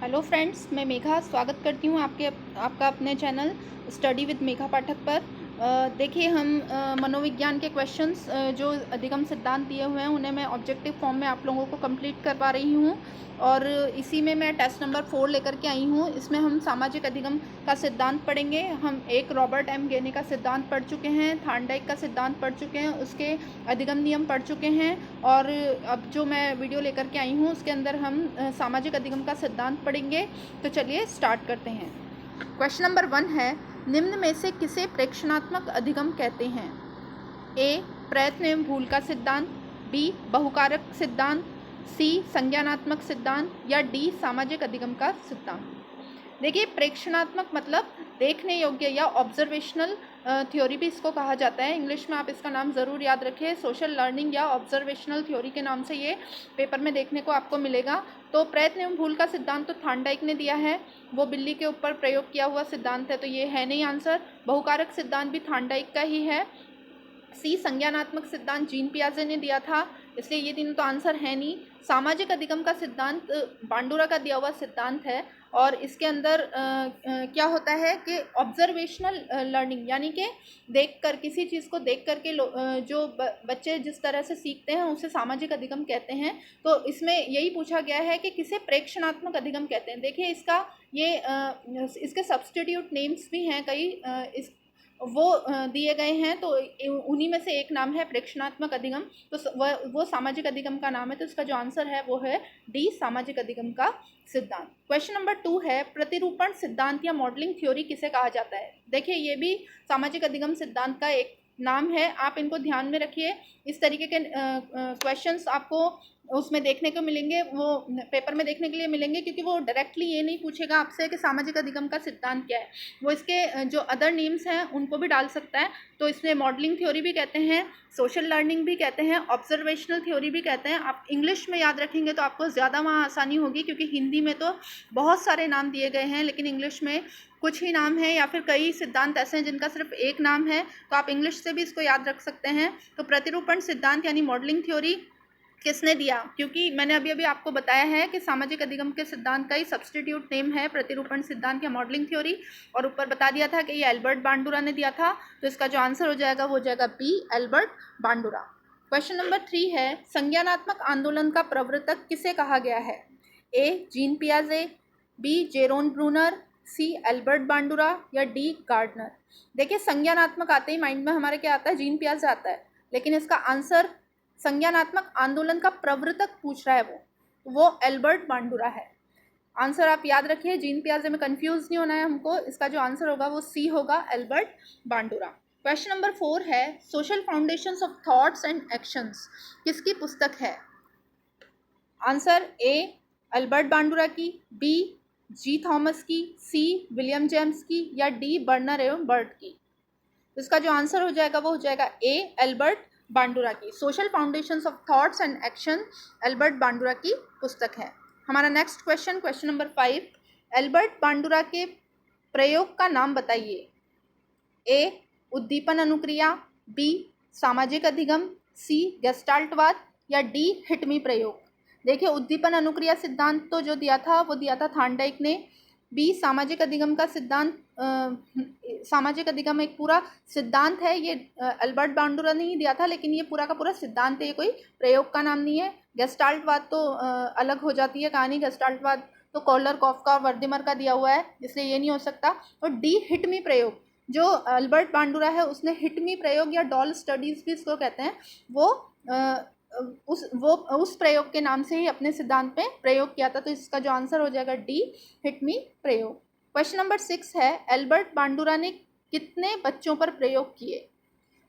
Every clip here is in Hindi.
हेलो फ्रेंड्स, मैं मेघा स्वागत करती हूँ आपका अपने चैनल स्टडी विद मेघा पाठक पर। देखिए, हम मनोविज्ञान के क्वेश्चंस जो अधिगम सिद्धांत दिए हुए हैं उन्हें मैं ऑब्जेक्टिव फॉर्म में आप लोगों को कंप्लीट करवा रही हूँ और इसी में मैं टेस्ट नंबर 4 लेकर के आई हूँ। इसमें हम सामाजिक अधिगम का सिद्धांत पढ़ेंगे। हम एक रॉबर्ट एम गेने का सिद्धांत पढ़ चुके हैं, थार्नडाइक का सिद्धांत पढ़ चुके हैं, उसके अधिगम नियम पढ़ चुके हैं और अब जो मैं वीडियो लेकर के आई हूँ उसके अंदर हम सामाजिक अधिगम का सिद्धांत पढ़ेंगे। तो चलिए स्टार्ट करते हैं। क्वेश्चन नंबर 1 है, निम्न में से किसे प्रेक्षणात्मक अधिगम कहते हैं? ए, प्रयत्न एवं भूल का सिद्धांत, बी, बहुकारक सिद्धांत, सी, संज्ञानात्मक सिद्धांत या डी, सामाजिक अधिगम का सिद्धांत। देखिए, प्रेक्षणात्मक मतलब देखने योग्य या ऑब्जर्वेशनल थ्योरी भी इसको कहा जाता है। इंग्लिश में आप इसका नाम ज़रूर याद रखें, सोशल लर्निंग या ऑब्जर्वेशनल थ्योरी के नाम से ये पेपर में देखने को आपको मिलेगा। तो प्रयत्न एवं भूल का सिद्धांत तो थार्नडाइक ने दिया है, वो बिल्ली के ऊपर प्रयोग किया हुआ सिद्धांत है, तो ये है नहीं आंसर। बहुकारक सिद्धांत भी थार्नडाइक का ही है। सी, संज्ञानात्मक सिद्धांत जीन पियाजे ने दिया था, इसलिए ये तीनों तो आंसर है नहीं। सामाजिक अधिगम का सिद्धांत बांडुरा का दिया हुआ सिद्धांत है और इसके अंदर क्या होता है कि ऑब्जर्वेशनल लर्निंग, यानी कि देखकर, किसी चीज़ को देख कर के जो बच्चे जिस तरह से सीखते हैं उसे सामाजिक अधिगम कहते हैं। तो इसमें यही पूछा गया है कि किसे प्रेक्षणात्मक अधिगम कहते हैं। देखिए, इसके सब्स्टिट्यूट नेम्स भी हैं कई, वो दिए गए हैं, तो उन्हीं में से एक नाम है प्रेक्षणात्मक अधिगम, तो वो सामाजिक अधिगम का नाम है। तो इसका जो आंसर है वो है डी, सामाजिक अधिगम का सिद्धांत। क्वेश्चन नंबर 2 है, प्रतिरूपण सिद्धांत या मॉडलिंग थ्योरी किसे कहा जाता है? देखिए, ये भी सामाजिक अधिगम सिद्धांत का एक नाम है, आप इनको ध्यान में रखिए। इस तरीके के क्वेश्चंस आपको उसमें देखने को मिलेंगे, वो पेपर में देखने के लिए मिलेंगे, क्योंकि वो डायरेक्टली ये नहीं पूछेगा आपसे कि सामाजिक अधिगम का सिद्धांत क्या है, वो इसके जो अदर नेम्स हैं उनको भी डाल सकता है। तो इसमें मॉडलिंग थ्योरी भी कहते हैं, सोशल लर्निंग भी कहते हैं, ऑब्जर्वेशनल थ्योरी भी कहते हैं। आप इंग्लिश में याद रखेंगे तो आपको ज़्यादा वहाँ आसानी होगी, क्योंकि हिंदी में तो बहुत सारे नाम दिए गए हैं, लेकिन इंग्लिश में कुछ ही नाम है या फिर कई सिद्धांत ऐसे हैं जिनका सिर्फ एक नाम है, तो आप इंग्लिश से भी इसको याद रख सकते हैं। तो प्रतिरूपण सिद्धांत यानी मॉडलिंग थ्योरी किसने दिया? क्योंकि मैंने अभी आपको बताया है कि सामाजिक अधिगम के सिद्धांत का ही सब्स्टिट्यूट नेम है प्रतिरूपण सिद्धांत या मॉडलिंग थ्योरी, और ऊपर बता दिया था कि ये एल्बर्ट बांडुरा ने दिया था। तो इसका जो आंसर हो जाएगा वो हो जाएगा B, Albert Bandura. Question number 3 है, संज्ञानात्मक आंदोलन का प्रवर्तक किसे कहा गया है? ए, जीन पियाजे, बी, जेरोन ब्रूनर, सी, एल्बर्ट बांडुरा या डी, गार्डनर। देखिए, संज्ञानात्मक आते ही माइंड में हमारे क्या आता है? जीन पियाजे आता है, लेकिन इसका आंसर संज्ञानात्मक आंदोलन का प्रवर्तक पूछ रहा है, वो एल्बर्ट बांडुरा है। आंसर आप याद रखिए, जीन पियाजे में कंफ्यूज नहीं होना है हमको। इसका जो आंसर होगा वो सी होगा, एल्बर्ट बांडुरा। क्वेश्चन नंबर 4 है, social foundations of thoughts and actions किसकी पुस्तक है? आंसर ए, एल्बर्ट बांडुरा की, बी, जी थॉमस की, सी, विलियम जेम्स की या डी, बर्नर एवं बर्ट की। इसका जो आंसर हो जाएगा वो हो जाएगा ए, एल्बर्ट बांडुरा की। Social foundations of thoughts and action Albert बांडुरा की पुस्तक है। हमारा next question, question number 5, Albert बांडुरा के प्रयोग का नाम बताइए। ए, उद्दीपन अनुक्रिया, बी, सामाजिक अधिगम, सी, गेस्टाल्टवाद या डी, हिटमी प्रयोग। देखिए, उद्दीपन अनुक्रिया सिद्धांत तो जो दिया था वो दिया था थार्नडाइक ने। बी, सामाजिक अधिगम का सिद्धांत, सामाजिक अधिगम एक पूरा सिद्धांत है, ये एल्बर्ट बांडुरा ने ही दिया था, लेकिन ये पूरा का पूरा सिद्धांत है, ये कोई प्रयोग का नाम नहीं है। गेस्टाल्टवाद तो अलग हो जाती है कहानी, गेस्टाल्टवाद तो कॉलर, कॉफका और वर्दिमर का दिया हुआ है, इसलिए ये नहीं हो सकता। और डी, हिटमी प्रयोग, जो एल्बर्ट बांडुरा है उसने हिटमी प्रयोग या डॉल स्टडीज़ भी इसको कहते हैं, वो उस प्रयोग के नाम से ही अपने सिद्धांत में प्रयोग किया था। तो इसका जो आंसर हो जाएगा डी, हिटमी प्रयोग। क्वेश्चन नंबर 6 है, एल्बर्ट बांडुरा ने कितने बच्चों पर प्रयोग किए?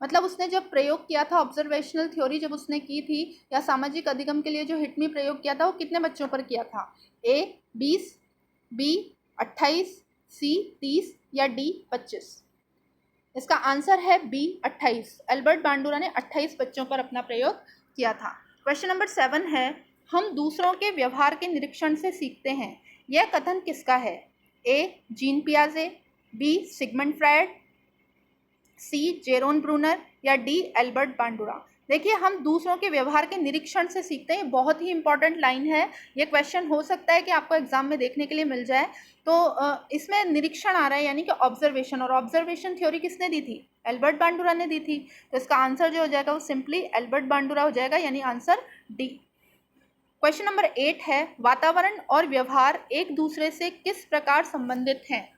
मतलब उसने जब प्रयोग किया था, ऑब्जर्वेशनल थ्योरी जब उसने की थी या सामाजिक अधिगम के लिए जो हिटमी प्रयोग किया था, वो कितने बच्चों पर किया था? ए, 20, बी, 28, सी, 30 या डी, 25। इसका आंसर है बी, 28। एल्बर्ट बांडुरा ने 28 बच्चों पर अपना प्रयोग किया था। क्वेश्चन नंबर 7 है, हम दूसरों के व्यवहार के निरीक्षण से सीखते हैं, यह कथन किसका है? ए, जीन पियाजे, बी, सिगमंड फ्रायड, सी, जेरोन ब्रूनर या डी, एल्बर्ट बांडुरा। देखिए, हम दूसरों के व्यवहार के निरीक्षण से सीखते हैं। बहुत ही इंपॉर्टेंट लाइन है। ये क्वेश्चन हो सकता है कि आपको एग्जाम में देखने के लिए मिल जाए। तो इसमें निरीक्षण आ रहा है, यानी कि ऑब्जर्वेशन। और ऑब्जर्वेशन थ्योरी किसने दी थी? एल्बर्ट बांडुरा ने दी थी। तो इसका आंसर जो हो जाएगा वो सिंपली एल्बर्ट बांडुरा हो जाएगा, यानी आंसर डी। क्वेश्चन नंबर 8 है, वातावरण और व्यवहार एक दूसरे से किस प्रकार संबंधित हैं?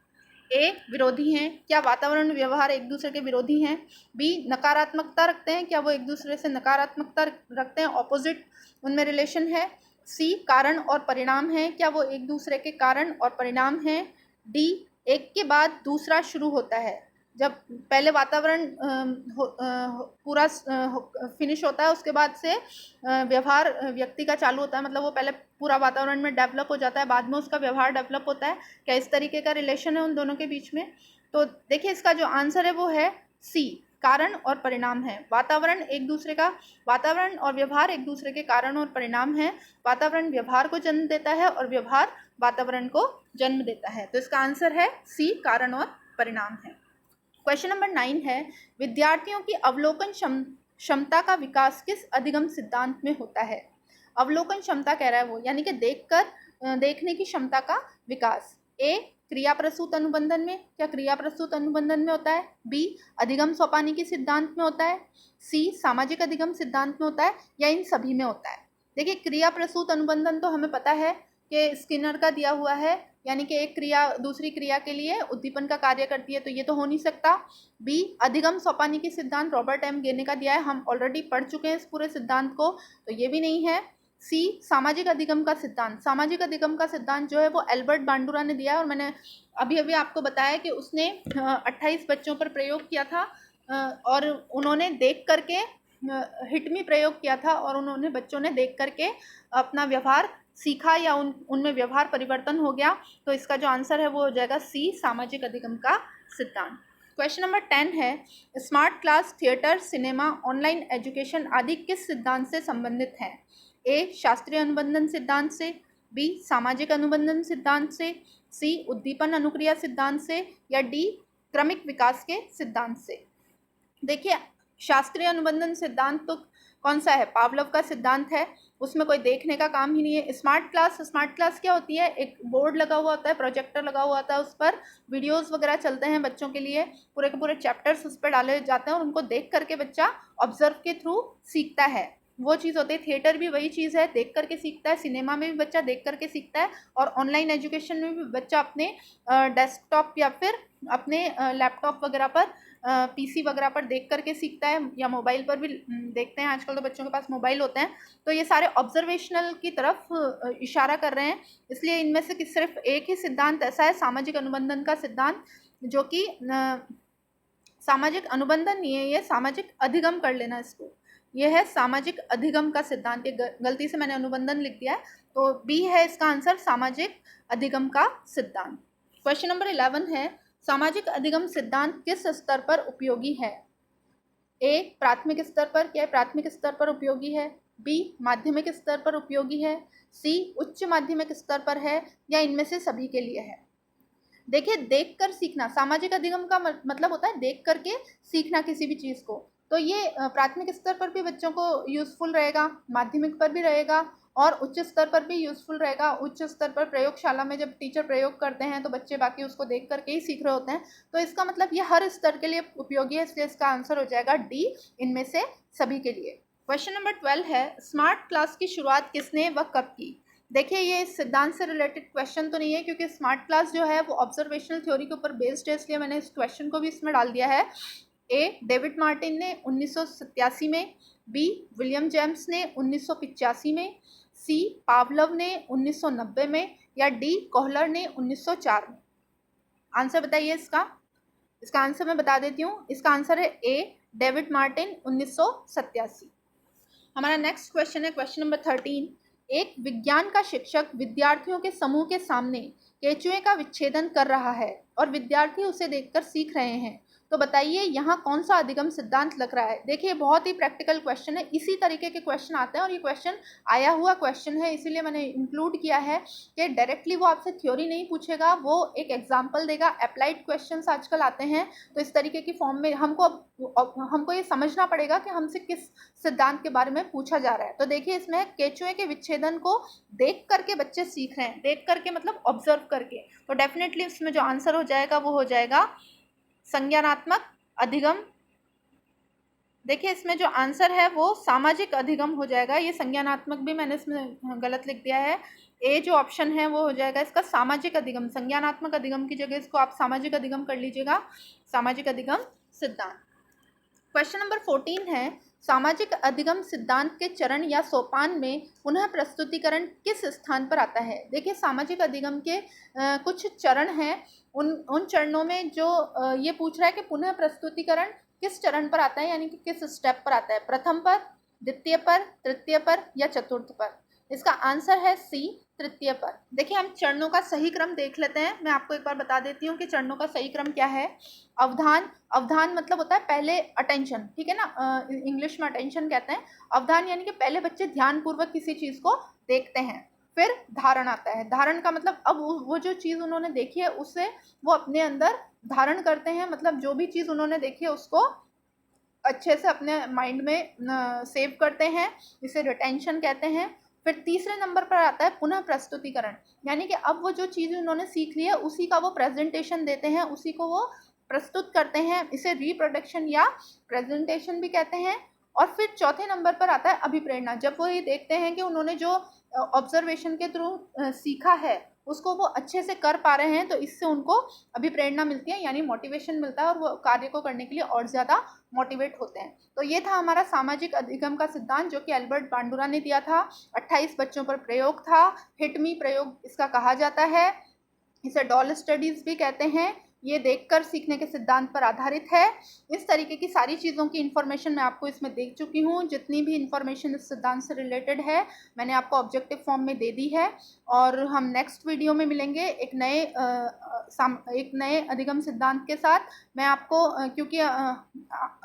ए, विरोधी हैं। क्या वातावरण और व्यवहार एक दूसरे के विरोधी हैं? बी, नकारात्मकता रखते हैं। क्या वो एक दूसरे से नकारात्मकता रखते हैं, ऑपोजिट उनमें रिलेशन है? सी, कारण और परिणाम है। क्या वो एक दूसरे के कारण और परिणाम हैं? डी, एक के बाद दूसरा शुरू होता है। जब पहले वातावरण पूरा फिनिश होता है, उसके बाद से व्यवहार व्यक्ति का चालू होता है। मतलब वो पहले पूरा वातावरण में डेवलप हो जाता है, बाद में उसका व्यवहार डेवलप होता है। क्या इस तरीके का रिलेशन है उन दोनों के बीच में? तो देखिए, इसका जो आंसर है वो है सी, कारण और परिणाम है। वातावरण और व्यवहार एक दूसरे के कारण और परिणाम है। वातावरण व्यवहार को जन्म देता है और व्यवहार वातावरण को जन्म देता है। तो इसका आंसर है सी, कारण और परिणाम है। क्वेश्चन नंबर 9 है, विद्यार्थियों की अवलोकन क्षमता का विकास किस अधिगम सिद्धांत में होता है? अवलोकन क्षमता कह रहा है वो, यानी कि देखने की क्षमता का विकास। ए, क्रिया प्रसूत अनुबंधन में। क्या क्रिया प्रसूत अनुबंधन में होता है? बी, अधिगम सोपानिकी सिद्धांत में होता है। सी, सामाजिक अधिगम सिद्धांत में होता है, या इन सभी में होता है? देखिए, क्रिया प्रसूत अनुबंधन तो हमें पता है कि स्किनर का दिया हुआ है, यानी कि एक क्रिया दूसरी क्रिया के लिए उद्दीपन का कार्य करती है, तो ये तो हो नहीं सकता। बी, अधिगम सोपानिकी सिद्धांत रॉबर्ट एम गेने का दिया है, हम ऑलरेडी पढ़ चुके हैं इस पूरे सिद्धांत को, तो ये भी नहीं है। सी, सामाजिक अधिगम का सिद्धांत। सामाजिक अधिगम का सिद्धांत जो है वो एल्बर्ट बांडुरा ने दिया है, और मैंने अभी अभी आपको बताया कि उसने 28 बच्चों पर प्रयोग किया था, और उन्होंने देख करके हिटमी प्रयोग किया था, और उन्होंने बच्चों ने देख करके अपना व्यवहार सीखा, या उनमें व्यवहार परिवर्तन हो गया। तो इसका जो आंसर है वो हो जाएगा सी, सामाजिक अधिगम का सिद्धांत। क्वेश्चन नंबर 10 है, smart class, theatre, cinema, online education आदि किस सिद्धांत से संबंधित हैं? ए, शास्त्रीय अनुबंधन सिद्धांत से। बी, सामाजिक अनुबंधन सिद्धांत से। सी, उद्दीपन अनुक्रिया सिद्धांत से, या डी, क्रमिक विकास के सिद्धांत से? देखिए, शास्त्रीय अनुबंधन सिद्धांत तो कौन सा है? पावलोव का सिद्धांत है, उसमें कोई देखने का काम ही नहीं है। स्मार्ट क्लास क्या होती है? एक बोर्ड लगा हुआ होता है, प्रोजेक्टर लगा हुआ होता है, उस पर वीडियोस वगैरह चलते हैं बच्चों के लिए, पूरे के पूरे चैप्टर्स उस पर डाले जाते हैं, और उनको देख करके बच्चा ऑब्जर्व के थ्रू सीखता है। वो चीज़ होती है। थिएटर भी वही चीज़ है, देख करके सीखता है। सिनेमा में भी बच्चा देख करके सीखता है, और ऑनलाइन एजुकेशन में भी बच्चा अपने डेस्कटॉप या फिर अपने लैपटॉप वगैरह पर, पीसी वगैरह पर देख करके सीखता है, या मोबाइल पर भी देखते हैं। आजकल तो बच्चों के पास मोबाइल होते हैं, तो ये सारे ऑब्जर्वेशनल की तरफ इशारा कर रहे हैं। इसलिए इनमें से सिर्फ एक ही सिद्धांत ऐसा है, सामाजिक अनुबंधन का सिद्धांत, जो कि सामाजिक अनुबंधन नहीं है, ये सामाजिक अधिगम कर लेना इसको। ये है सामाजिक अधिगम का सिद्धांत। ये गलती से मैंने अनुबंधन लिख दिया है, तो बी है इसका आंसर, सामाजिक अधिगम का सिद्धांत। क्वेश्चन नंबर 11 है, सामाजिक अधिगम सिद्धांत किस स्तर पर उपयोगी है? ए, प्राथमिक स्तर पर। क्या प्राथमिक स्तर पर उपयोगी है? बी, माध्यमिक स्तर पर उपयोगी है। सी, उच्च माध्यमिक स्तर पर है, या इनमें से सभी के लिए है? देखिए, देखकर सीखना, सामाजिक अधिगम का मतलब होता है देख करके सीखना किसी भी चीज़ को। तो ये प्राथमिक स्तर पर भी बच्चों को यूज़फुल रहेगा, माध्यमिक पर भी रहेगा, और उच्च स्तर पर भी यूज़फुल रहेगा। उच्च स्तर पर प्रयोगशाला में जब टीचर प्रयोग करते हैं तो बच्चे बाकी उसको देख करके ही सीख रहे होते हैं। तो इसका मतलब ये हर स्तर के लिए उपयोगी है, इसलिए इसका आंसर हो जाएगा डी, इनमें से सभी के लिए। क्वेश्चन नंबर 12 है, स्मार्ट क्लास की शुरुआत किसने व कब की? देखिए, ये इस सिद्धांत से रिलेटेड क्वेश्चन तो नहीं है, क्योंकि स्मार्ट क्लास जो है वो ऑब्जर्वेशनल थ्योरी के ऊपर बेस्ड है, इसलिए मैंने इस क्वेश्चन को भी इसमें डाल दिया है। ए, डेविड मार्टिन ने 1987 में। बी, विलियम जेम्स ने 1985 में। सी, पावलोव ने 1990 में, या डी, कोहलर ने 1904 में? आंसर बताइए इसका आंसर मैं बता देती हूँ। इसका आंसर है ए, डेविड मार्टिन 1987। हमारा नेक्स्ट क्वेश्चन है क्वेश्चन नंबर 13, एक विज्ञान का शिक्षक विद्यार्थियों के समूह के सामने केंचुए का विच्छेदन कर रहा है और विद्यार्थी उसे देखकर सीख रहे हैं, तो बताइए यहाँ कौन सा अधिगम सिद्धांत लग रहा है। देखिए बहुत ही प्रैक्टिकल क्वेश्चन है, इसी तरीके के क्वेश्चन आते हैं और ये क्वेश्चन आया हुआ क्वेश्चन है, इसीलिए मैंने इंक्लूड किया है कि डायरेक्टली वो आपसे थ्योरी नहीं पूछेगा, वो एक एग्जाम्पल देगा। अप्लाइड क्वेश्चन आजकल आते हैं तो इस तरीके की फॉर्म में हमको ये समझना पड़ेगा कि हमसे किस सिद्धांत के बारे में पूछा जा रहा है। तो देखिए इसमें केचुए के विच्छेदन को देख करके बच्चे सीख रहे हैं, देख करके मतलब ऑब्जर्व करके, तो डेफिनेटली इसमें जो आंसर हो जाएगा वो हो जाएगा संज्ञानात्मक अधिगम। देखिए इसमें जो आंसर है वो सामाजिक अधिगम हो जाएगा, ये संज्ञानात्मक भी मैंने इसमें गलत लिख दिया है। ए जो ऑप्शन है वो हो जाएगा इसका सामाजिक अधिगम, संज्ञानात्मक अधिगम की जगह इसको आप सामाजिक अधिगम कर लीजिएगा, सामाजिक अधिगम सिद्धांत। क्वेश्चन नंबर 14 है, सामाजिक अधिगम सिद्धांत के चरण या सोपान में पुनः प्रस्तुतिकरण किस स्थान पर आता है। देखिए सामाजिक अधिगम के कुछ चरण हैं, उन चरणों में जो ये पूछ रहा है कि पुनः प्रस्तुतिकरण किस चरण पर आता है, यानी कि किस स्टेप पर आता है, प्रथम पर, द्वितीय पर, तृतीय पर या चतुर्थ पर। इसका आंसर है सी, तृतीय पर। देखिए हम चरणों का सही क्रम देख लेते हैं, मैं आपको एक बार बता देती हूँ कि चरणों का सही क्रम क्या है। अवधान, अवधान मतलब होता है पहले अटेंशन, ठीक है ना, इंग्लिश में अटेंशन कहते हैं। अवधान यानी कि पहले बच्चे ध्यानपूर्वक किसी चीज़ को देखते हैं, फिर धारण आता है। धारण का मतलब अब वो जो चीज़ उन्होंने देखी है उससे वो अपने अंदर धारण करते हैं, मतलब जो भी चीज़ उन्होंने देखी है उसको अच्छे से अपने माइंड में सेव करते हैं, इसे रिटेंशन कहते हैं। फिर तीसरे नंबर पर आता है पुनः प्रस्तुतिकरण, यानी कि अब वो जो चीज़ उन्होंने सीख ली है उसी का वो प्रेजेंटेशन देते हैं, उसी को वो प्रस्तुत करते हैं, इसे रिप्रोडक्शन या प्रेजेंटेशन भी कहते हैं। और फिर चौथे नंबर पर आता है अभिप्रेरणा, जब वो ये देखते हैं कि उन्होंने जो ऑब्जर्वेशन के थ्रू सीखा है उसको वो अच्छे से कर पा रहे हैं, तो इससे उनको अभिप्रेरणा मिलती है, यानी मोटिवेशन मिलता है और वो कार्य को करने के लिए और ज़्यादा मोटिवेट होते हैं। तो ये था हमारा सामाजिक अधिगम का सिद्धांत, जो कि एल्बर्ट बांडुरा ने दिया था। 28 बच्चों पर प्रयोग था, हिटमी प्रयोग इसका कहा जाता है, इसे डॉल स्टडीज़ भी कहते हैं। ये देखकर सीखने के सिद्धांत पर आधारित है। इस तरीके की सारी चीज़ों की इन्फॉर्मेशन मैं आपको इसमें दे चुकी हूँ, जितनी भी इन्फॉर्मेशन इस सिद्धांत से रिलेटेड है मैंने आपको ऑब्जेक्टिव फॉर्म में दे दी है। और हम नेक्स्ट वीडियो में मिलेंगे एक नए अधिगम सिद्धांत के साथ। मैं आपको क्योंकि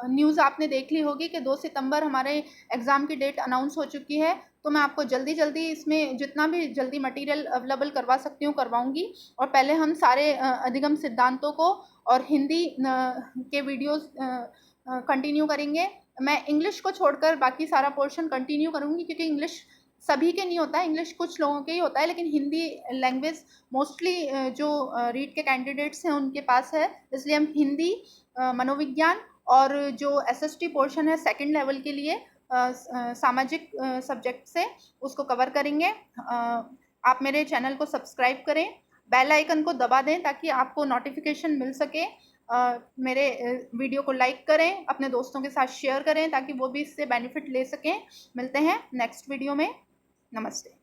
न्यूज़ आपने देख ली होगी कि 2 सितंबर हमारे एग्ज़ाम की डेट अनाउंस हो चुकी है, तो मैं आपको जल्दी इसमें जितना भी जल्दी मटेरियल अवेलेबल करवा सकती हूँ करवाऊँगी। और पहले हम सारे अधिगम सिद्धांतों को और हिंदी के वीडियोस कंटिन्यू करेंगे। मैं इंग्लिश को छोड़कर बाकी सारा पोर्शन कंटिन्यू करूँगी, क्योंकि इंग्लिश सभी के नहीं होता है, इंग्लिश कुछ लोगों के ही होता है, लेकिन हिंदी लैंग्वेज मोस्टली जो रीट के कैंडिडेट्स हैं उनके पास है, इसलिए हम हिंदी, मनोविज्ञान और जो एसएसटी पोर्शन है सेकंड लेवल के लिए सामाजिक सब्जेक्ट से उसको कवर करेंगे। आप मेरे चैनल को सब्सक्राइब करें, बेल आइकन को दबा दें ताकि आपको नोटिफिकेशन मिल सके। मेरे वीडियो को लाइक करें, अपने दोस्तों के साथ शेयर करें ताकि वो भी इससे बेनिफिट ले सकें। मिलते हैं नेक्स्ट वीडियो में। नमस्ते।